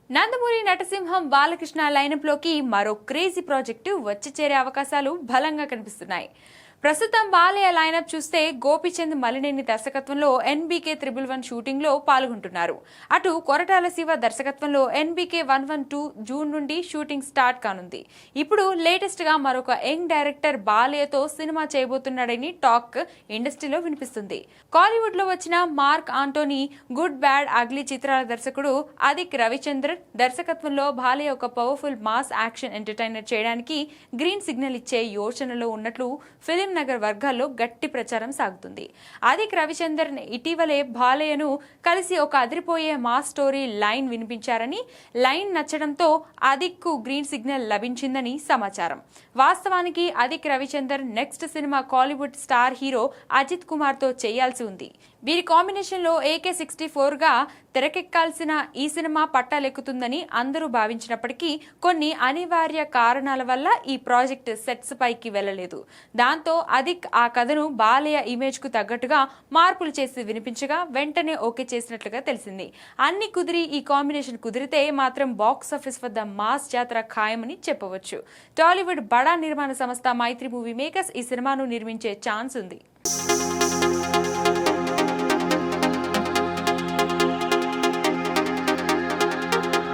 Nandamuri నటసింహం Balakrishna lineup లోకి మరో crazy project వచ్చి చేరే అవకాశాలు బలంగా కనిపిస్తున్నాయి. ప్రస్తుతం బాలయ్య లైనప్ చూస్తే గోపీచంద్ మలినేని దర్శకత్వంలో ఎన్బీకే 111 షూటింగ్ లో పాల్గొంటున్నారు. అటు కొరటాల శివ దర్శకత్వంలో ఎన్బీకే 112 జూన్ నుండి షూటింగ్ స్టార్ట్ కానుంది. ఇప్పుడు లేటెస్ట్ గా మరొక యంగ్ డైరెక్టర్ బాలయ్యతో సినిమా చేయబోతున్నాడని టాక్ ఇండస్ట్రీలో వినిపిస్తుంది. కాలీవుడ్ లో వచ్చిన Mark Antony, good bad ugly చిత్రాల దర్శకుడు అదిక్ రవిచంద్రన్ దర్శకత్వంలో బాలయ్య ఒక పవర్ఫుల్ మాస్ యాక్షన్ ఎంటర్టైనర్ చేయడానికి గ్రీన్ సిగ్నల్ ఇచ్చే యోచనలో ఉన్నట్లు ఫిలిం నగర్ వర్గాల్లో గట్టి ప్రచారం సాగుతుంది. అదిక్ రవిచంద్రన్ ఇటీవలే బాలయ్యను కలిసి ఒక అదిరిపోయే మాస్ స్టోరీ లైన్ వినిపించారని, లైన్ నచ్చడంతో అదిక్ కు గ్రీన్ సిగ్నల్ లభించిందని సమాచారం. వాస్తవానికి అదిక్ రవిచంద్రన్ నెక్స్ట్ సినిమా Kollywood star hero Ajith Kumar తో చేయాల్సి ఉంది. వీరి కాంబినేషన్ లో AK-64 గా తెరకెక్కాల్సిన ఈ సినిమా పట్టాలెక్కుతుందని అందరూ భావించినప్పటికీ కొన్ని అనివార్య కారణాల వల్ల ఈ ప్రాజెక్ట్ సెట్స్ పైకి వెళ్లలేదు. దాంతో అదిక్ ఆ కథను బాలయ్య ఇమేజ్ కు తగ్గట్టుగా మార్పులు చేసి వినిపించగా వెంటనే ఓకే చేసినట్లుగా తెలిసింది. అన్ని కుదిరి ఈ కాంబినేషన్ కుదిరితే మాత్రం బాక్సాఫీస్ వద్ద మాస్ జాతర ఖాయమని చెప్పవచ్చు. టాలీవుడ్ బడా నిర్మాణ సంస్థ మైత్రి మూవీ మేకర్స్ ఈ సినిమాను నిర్మించే ఛాన్స్ ఉంది.